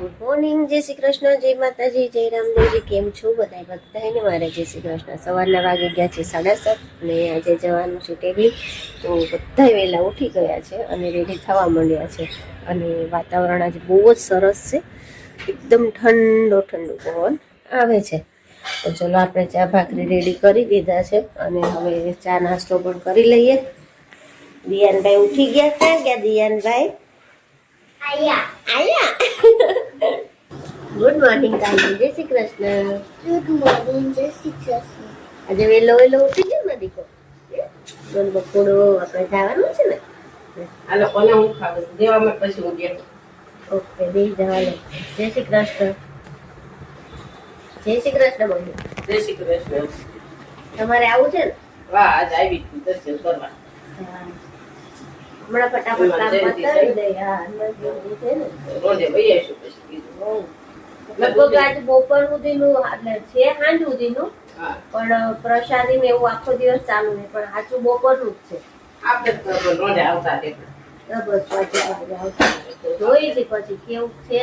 Good morning, જય શ્રી કૃષ્ણ, જય માતાજી, જય રામદેવજી. કેમ છો બધાને મારે જય શ્રી કૃષ્ણ. સવારના વાગે ગયા છે 7:30 અને આજે જવાનું છે ટેબલી. તો બધા વહેલા ઉઠી ગયા છે અને રેડી થવા માંડ્યા છે. અને વાતાવરણ આજે બહુ જ સરસ છે, એકદમ ઠંડો ઠંડો પવન આવે છે. તો ચલો આપણે ચા ભાખરી રેડી કરી દીધા છે અને હવે ચા નાસ્તો પણ કરી લઈએ. દિયાનભાઈ ઉઠી ગયા. ક્યાં ગયા દિયાનભાઈ? આયા. ગુડ મોર્નિંગ કાલી, જય શ્રી કૃષ્ણ. ગુડ મોર્નિંગ, જય શ્રી કૃષ્ણ. આજે વેલો ઉઠી ગયો ને દીકો? બોલ બપોરો આપણે જવાનું છે ને? આ લોકોને હું ખાવું દેવામાં પછી હું ગયો. ઓકે, દે જવા લે. જય શ્રી કૃષ્ણ. જય શ્રી કૃષ્ણ બોલો. જય શ્રી કૃષ્ણ. તમારે આવું છે ને? વાહ, આજ આવી છું દર્શન કરવા. હમણાં ફટાફટ કામ પતાવી દઈએ. હા, હનુમાન જયંતી છે ને? રોજે વહી આવીશું પછી કીધું. બહુ લગભગ આજ બપોર સુધીનું એટલે છે, સાંજ સુધીનું. હા, પણ પ્રસાદી ને એવું આખો દિવસ ચાલુ નહીં, પણ સાચું બપોરનું જ છે. આપણે તો રોજે આવતા રહેતા. બસ પછી આવતા જોઈ હતી પછી કેવું છે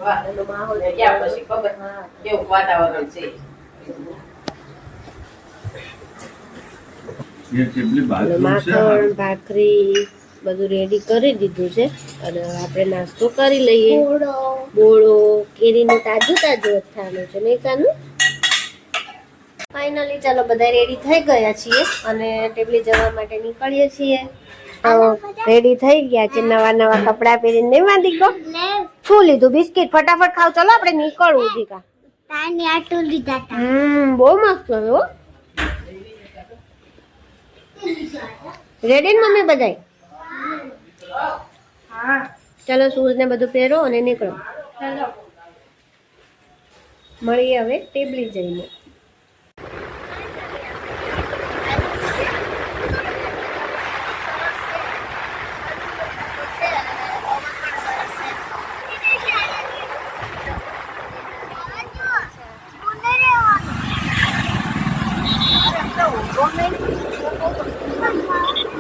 વાહ, એનો માહોલ. ને ક્યાં પછી ખબર હા. કેવું વાતાવરણ છે. માખણ ભાખરી બધું રેડી કરી દીધું છે અને આપણે નાસ્તો કરી લઈએ. બોળો કેરીનું તાજું અથાણું છે ને કાનું. ફાઇનલી ચાલો બધા રેડી થઈ ગયા છીએ અને ટેબલે જવા માટે નીકળીએ છીએ. રેડી થઈ ગયા છે, નવા નવા કપડા પહેરીને. નહીં વાંધી કો શું લીધું? બિસ્કિટ. ફટાફટ ખાવ, ચલો આપણે નીકળવું દીકા. તાની આટલું લીધા તા. બહુ મસ્ત છે હો. રેડી ને મમ્મી બધાય? હા, ચાલો શૂઝ ને બધું પહેરો અને નીકળો. ચલો. મળીએ હવે ટેબલી જઈને.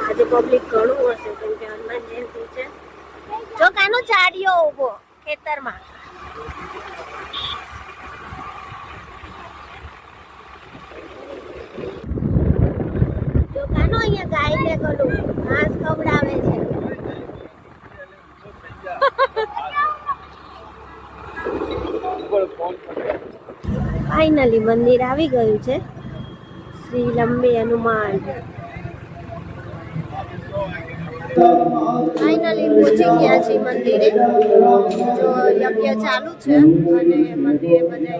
આજે પબ્લિક ઘણું હશે કેમ કે હનુમાન જયંતિ છે. જો કાનો ચાડિયો ઉભો ખેતરમાં. જો કાનો અહીંયા ગાયને ગલું ઘાસ ખવડાવે છે. ફાઇનલી મંદિર આવી ગયું છે, શ્રી લંબે હનુમાન. ફાઇનલી પહોંચી ગયા છે મંદિરે. જો યજ્ઞ ચાલુ છે અને મંદિરે બધા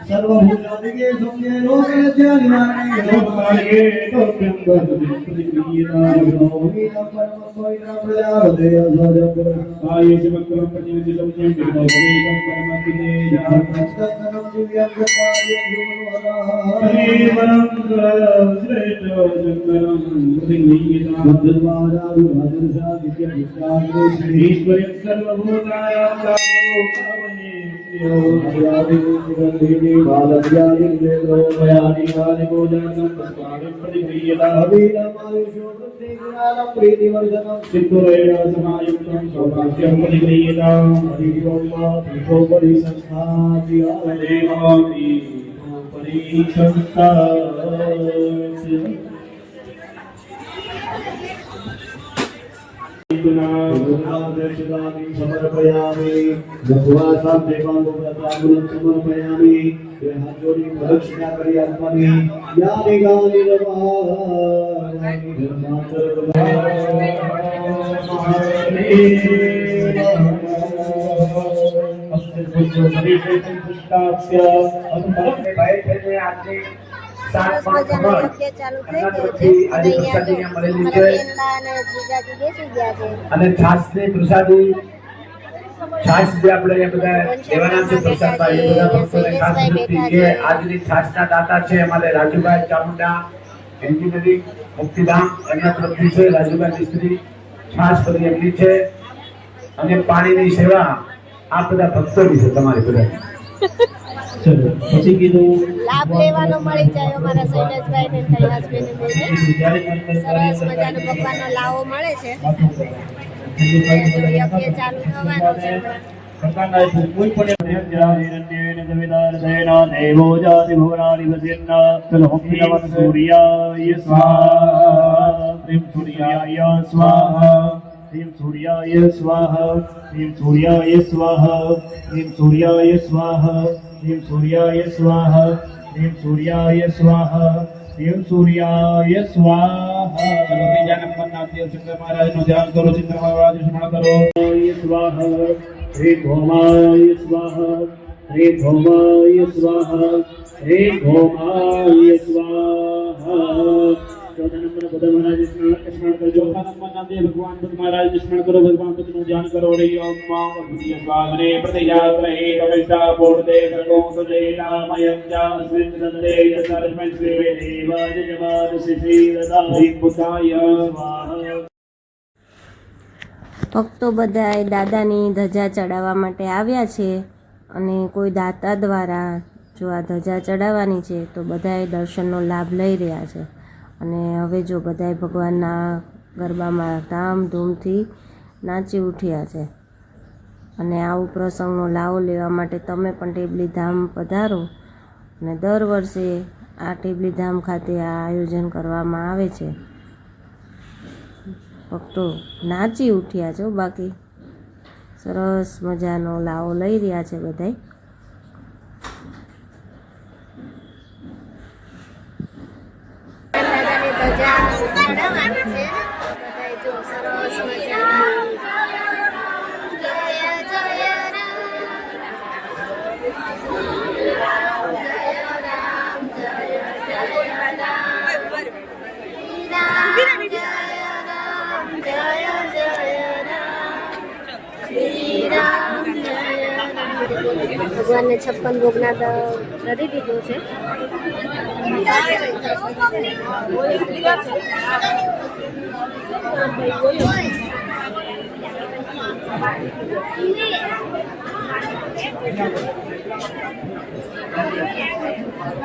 सर्वभूतादिके सुखे लोकस्य निवारणे लोकमार्गे तोत्यं गतिप्रियता गौरीतं परमं पवित्रं प्रजापते अजोजं आयुष वक्रं प्रतिनिधितं चिन्तितं परमात्मने जातस्तनं दिव्यं कार्यं गुरुवरा परं श्रेष्ठ शंकरं प्रतिनिधितं बुद्धवादादि भादरसा दिव्यं विश्वासं ईश्वरं सर्वभूतानां कामने समर्पयामि जपवासां देवानुव्रतांगुलं समर्पयामि हाथ जोड़ी प्रदक्षिणा करी आत्मानि यानि गानि नमामि धर्मांतर परिशेषं पुष्टास्य अतुपरं भाई છે આજે સરસ મજાનો યજ્ઞ ચાલુ થઈ ગયો છે અને અહીંયા અમારા બેનબા અને જીજાજી બેસી ગયા છે અને છાસની પ્રસાદી છાસ જે આપણે એ બધા દેવાના છે પ્રસાદમાં એ બધા ભક્તોને ખાસ વિનંતી કે આજની છાસના દાતા છે અમારે રાજુભાઈ ચામુંડા એન્જિનિયરિંગ મુક્તિધામ એમના તરફથી છે રાજુભાઈ મિસ્ત્રી છાસ બધી એમની છે અને પાણીની સેવા આ બધા ભક્તોની છે તમારી બધા ચલો પછી કીધું લાભ લેવાનો મળી જાય અમારા સૈનજભાઈ ને તૈયાસ બેન સરસ મજાનો ભગવાનનો લાવો મળે છે યજ્ઞ ચાલુ થવાનો છે કોઈ પણ દેવો જાતિ ભુવનાનિ વસેન્ન સૂર્યાય સ્વાહા હ્રીં સૂર્યાય સ્વાહા હ્રીં સૂર્યાય સ્વાહા હ્રીં સૂર્યાય સ્વાહા હ્રીં સૂર્યાય સ્વાહા હ્રીં સૂર્યાય સ્વાહા હ્રીં સૂર્યાય સ્વાહા હ્રીં સૂર્યાય સ્વાહા બીજા નંબરના શંકર મહારાજનું ધ્યાન કરો શંકર મહારાજનું સ્મરણ કરો સ્વાહા હ્રીં ભૌમાય સ્વાહા હ્રીં ભૌમાય સ્વાહા હ્રીં ભૌમાય સ્વાહા ચોથા નંબર બધા મહારાજ સ્મરણ કરજો ચોથા નંબરના ભગવાન બુદ્ધ મહારાજ સ્મરણ કરો ભગવાન બુદ્ધનું ધ્યાન કરો રે ઓમ ભૂતિય સ્વાગને પ્રતિજાત્રે કવિતા બોર્ડે સર્વો સુજેનામયં જાસ્મિન દંડે તસર્વં શ્રી દેવાજ જવાદ સિદ્ધિ દદાહી પુતાય સ્વાહા ભક્તો બધાએ દાદાની ધજા ચડાવવા માટે આવ્યા છે અને કોઈ દાતા દ્વારા જો આ ધજા ચડાવવાની છે તો બધાએ દર્શનનો લાભ લઈ રહ્યા છે અને હવે જો બધાએ ભગવાનના ગરબામાં ધામધૂમથી નાચી ઉઠ્યા છે અને આવું પ્રસંગનો લાવો લેવા માટે તમે પણ ટેબલી ધામ પધારો અને દર વર્ષે આ ટેબલી ધામ ખાતે આ આયોજન કરવામાં આવે છે ભક્તો નાચી ઉઠ્યા છો બાકી સરસ મજાનો લાવો લઈ રહ્યા છે બધાય દાદાની ધજા ચડાવવાની છે બધાય જો સરસ મજાની જય જય રામ જય ભગવાનને 56 ભોગના ધરી દીધો છે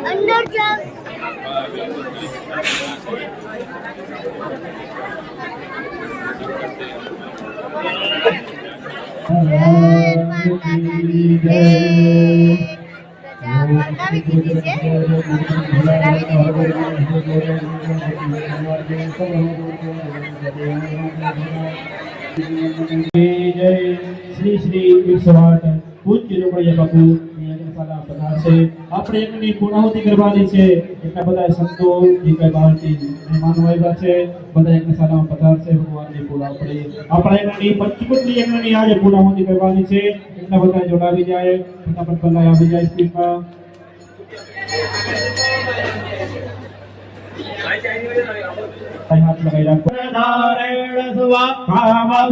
અંદર જાઓ શ્રી શ્રી વિશ્વાસ પૂજ્ય રૂપડિયા બાપુ છે આપણે એકની પૂર્ણાહુતિ કરવાની છે એટલા બધા સંતો જે કઈ બહારથી મહેમાનો આવ્યા છે બધા એક સાલામાં પધારશે ભગવાનની પૂરા આપણે એકની પંચમુખની એકની આજે પૂર્ણાહુતિ કરવાની છે એટલા બધા જોડાવી જાય ફટાફટ પહેલા આવી જાય સ્પીડમાં હાથ લગાઈ રાખો નારાયણ સ્વાહા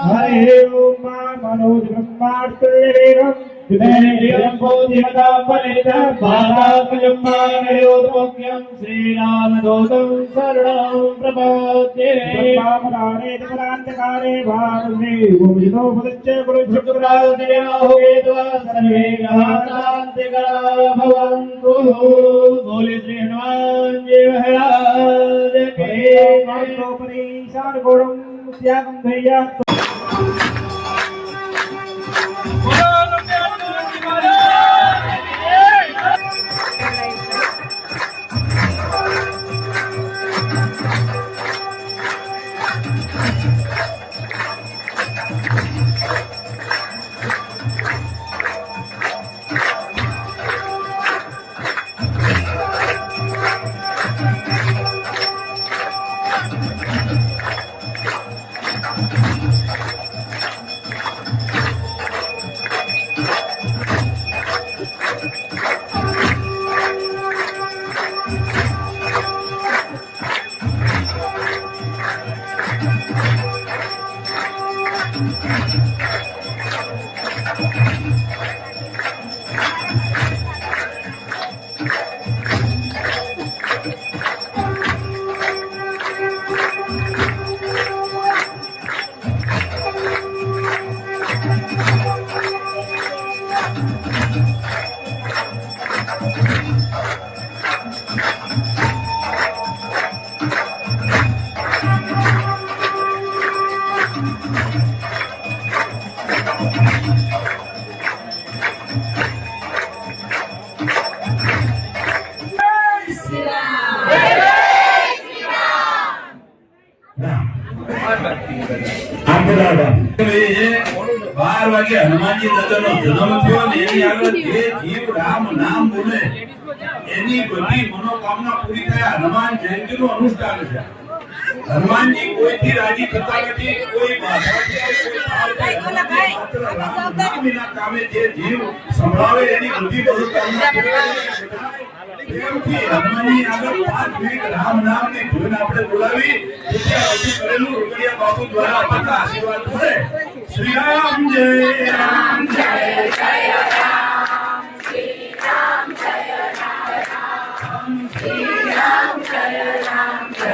હરે ઓમ મનોજ બ્રહ્માર્તેરમ વિદેયમ બોધિમતા પરિતા બાલાકયમ માનયોતમોક્યમ શ્રી રામ દોતમ શરણં પ્રપદ્યે બ્રહ્મામરાણે તપરાંતકારે ભારતે ભૂમિતો પદચ્ચે ગુરુશુક્રાદયા હોગેત્વા સર્વે ગ્રહાંતિકા ભવન્તુ બોલે શ્રી હનુમાન જી મહારાજ કે જય પરીશાન ગોળમ ત્યાગમ ધૈયા 12 વાગે હનુમાનજી દાદાનો જન્મ થયો ને એની આગળ જે જીવ રામ નામ બોલે એની બધી મનોકામના પૂરી થાય. હનુમાન જયંતીનું અનુષ્ઠાન છે. હનુમાનજી કોઈથી રાજી થતા નથી, કોઈ બાધાના કામે જે જીવ સંભળાવે એની બધી મનોકામના પ્રેમથી હનુમાનજી આગળ 5 મિનિટ રામ નામની ધૂન આપણે બોલાવી કરેલું રોકડિયા બાપુ દ્વારા આપતા આશીર્વાદ મળે. શ્રી રામ જય રામ જય જય રામ, શ્રી રામ જય રામ રામ, શ્રી રામ જય રામ જય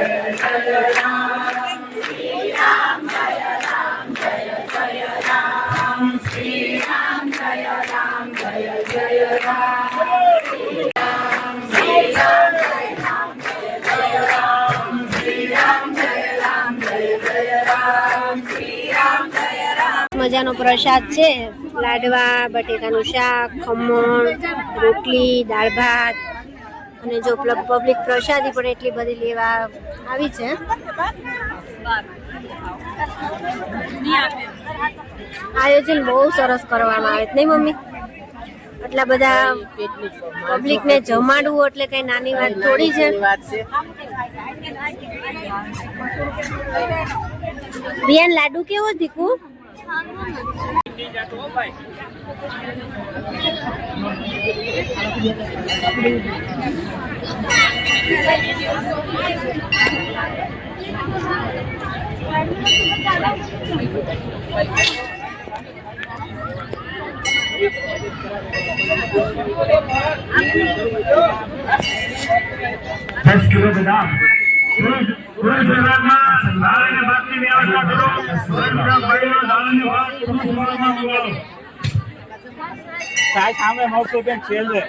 જય રામ, શ્રી રામ જય રામ જય જય રામ, શ્રી રામ જય રામ જય જય રામ, શ્રી રામ જય રામ જય જય રામ, શ્રી રામ જય રામ જય જય રામ, શ્રી રામ જય રામ. મજાનો પ્રસાદ છે. લાડવા, બટેકાનું શાક, ખમણ, રોટલી, દાળ ભાત અને જો પબ્લિક પ્રસાદી પણ એટલી બધી લેવા આવી છે. આયોજન બહુ સરસ કરવામાં આવે છે નહીં મમ્મી? આટલા બધા પબ્લિક ને જમાડવું એટલે કઈ નાની વાત થોડી છે. બિયાન લાડુ કેવો દીકુ? સામે 900 રૂપિયા છેલ છે.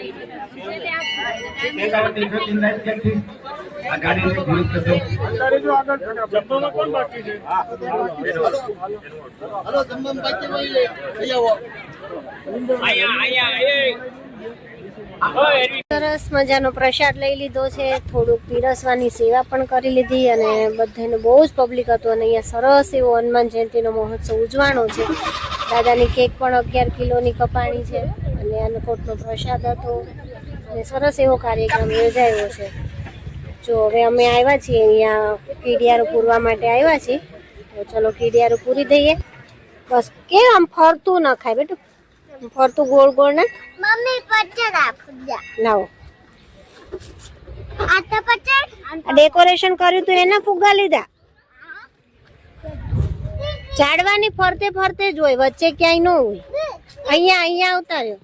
સરસ મજાનો પ્રસાદ લઈ લીધો છે. થોડુંક પીરસવાની સેવા પણ કરી લીધી અને બધાને બહુ જ પબ્લિક હતું અને અહીંયા સરસ એવો હનુમાન જયંતિનો મહોત્સવ ઉજવાનો છે. દાદાની કેક પણ 11 કિલોની કપાણી છે અને અન્નકોટનો પ્રસાદ હતો અને સરસ એવો કાર્યક્રમ યોજાયો છે. જો હવે અમે આવ્યા છીએ અહીંયા કીડિયારું પૂરવા માટે આવ્યા છીએ. તો ચલો કીડિયારું પૂરી દઈએ. બસ કેમ આમ ફરતું ન ખાય બેટું, ફરતું ગોળ ગોળ ના. મમ્મી પચડ આપજા. લાવો. આ તો પચડ. ડેકોરેશન કર્યું તું એના ફુગ્ગા લીધા. ઝાડવાની ફરતે ફરતે જ હોય, વચ્ચે ક્યાંય ન હોય. અહીંયા આવતા રહ્યો.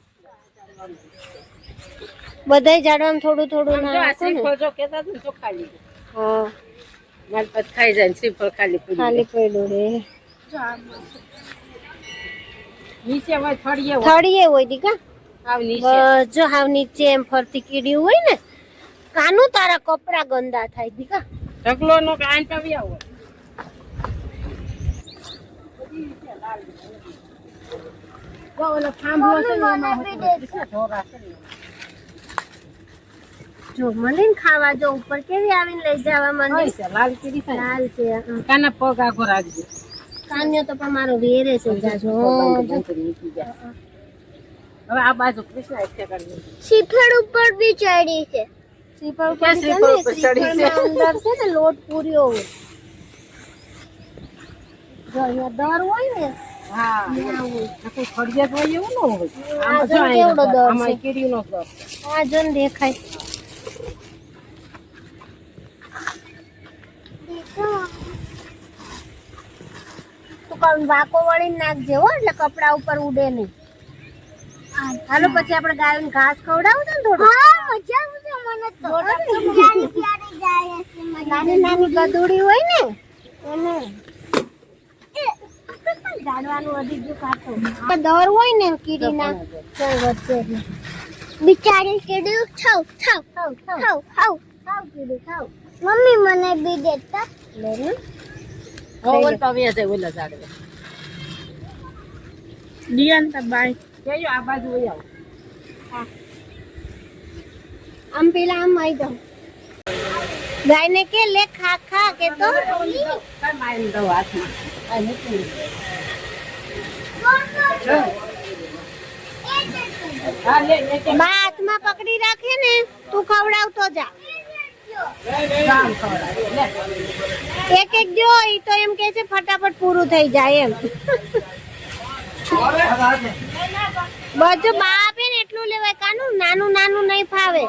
બધાય ઝાડવામાં થોડું થોડું નાખો ને. હા ખાઈ જાય શ્રીફળ ખાલી ખાલી પડ્યું રે. નીચે હોય થળીએ હોય દીકા. આવ નીચે બસ જો હાવ નીચે એમ ફરતી કીડ્યું હોય ને. કાનું તારા કપડા ગંદા થાય દીકા. ઢગલો નો કાન પાવી આવો. જો મને ખાવા જો ઉપર કેવી આવીને લઈ જવા માંડી. લાલ કીડી લાલ છે. કાના પગ આગો રાખજો. કાન્યો તો પણ મારો વેરે છે જાજો. હવે આ બાજુ કૃષ્ણ એકઠે કરી શ્રીફળ ઉપર બી ચડી છે. શ્રીફળ ઉપર ક્યાં શ્રીફળ ઉપર ચડી છે? અંદર છે ને લોટ પૂર્યો હોય. જો અહીંયા દર હોય ને. હા કોઈ ફરજિયાત હોય એવું ન હોય. આ જો કેવડો દર છે. આમાં કીડીનો દર. આ જો ને દેખાય. તું કામ વાકો વળીને નાખજે હો એટલે કપડા ઉપર ઉડે નહીં. હાલો પછી આપણે ગાયોને ઘાસ ખવડાવું છે ને થોડું. હા મજા આવશે મને તો. પ્યારી પ્યારી જાય છે. નાની નાની ગધુડી હોય ને એને ઝાડવાનું વધી ગયું કાઢો. દર હોય ને કીડીના ચાલ વચ્ચે બિચારી કીડી ખાવ ખાવ ખાવ ખાવ ખાવ ખાવ ખાવ કીડી ખાવ. મમ્મી મને બી દેતા. લે ને ઓવલ પાવ્યા છે ઓલા ઝાડવા. દિયાન તા બાય કેયો આ બાજુ વઈ આવો. આમ પેલા આમ આવી જાવ. ગાયને કે લે ખા ખા કે તો બા હાથમાં પકડી રાખે ને તું ખવડાવતો જા એક એક જો ઈ તો એમ કે છે ફટાફટ પૂરું થઈ જાય એમ બધું બા આપે ને એટલું લેવાય કાનું નાનું નાનું નહીં ફાવે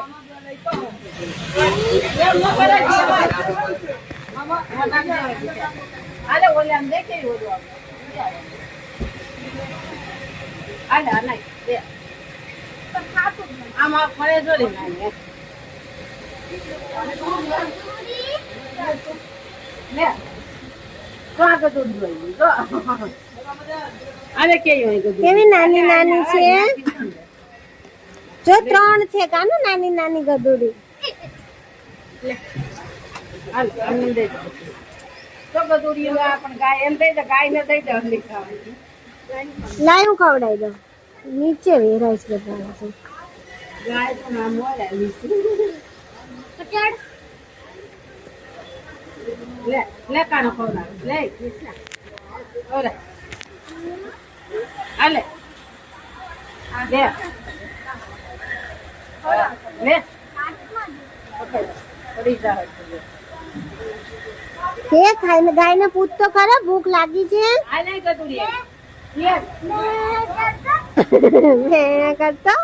કેવી નાની નાની છે જો 3 છે કાનું નાની નાની ગદુડી લાય હું ખવડાવી દઉં નીચે વેરાઈશ બધા કે ખાઈને ગાયને પૂછ તો ખરા ભૂખ લાગી છે મેં કરતો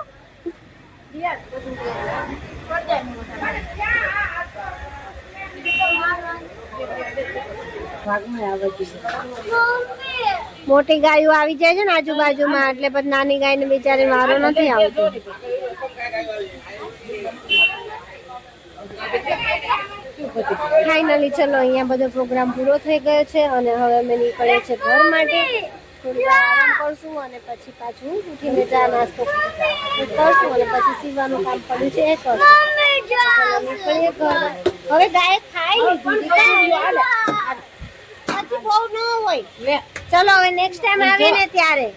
મોટી ગાયો આવી જાય છે ને આજુબાજુમાં એટલે પછી નાની ગાય ને બિચારી વારો નથી આવતો ફાઇનલી ચલો અહીંયા બધો પ્રોગ્રામ પૂરો થઈ ગયો છે અને હવે અમે નીકળીએ છીએ ઘર માટે થોડી વાર આરામ કરશું અને પછી પાછું ઉઠીને ચા નાસ્તો કરશું અને પછી સીવાનું કામ પડ્યું છે એ કરશું નીકળીએ ઘર હવે ગાય ખાઈ લીધી પછી બહુ ન હોય ચલો હવે નેક્સ્ટ ટાઈમ આવીએ ને ત્યારે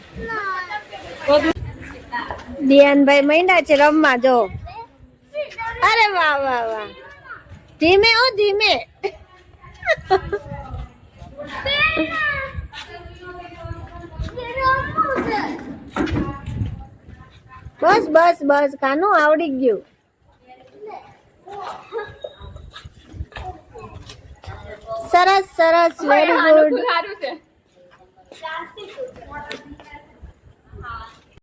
દિયાનભાઈ માંડ્યા છે રમવા જો અરે વાહ વાહ વાહ ધીમે ઓ ધીમે બસ બસ બસ કાનું આવડી ગયું સરસ સરસ વેરી ગુડ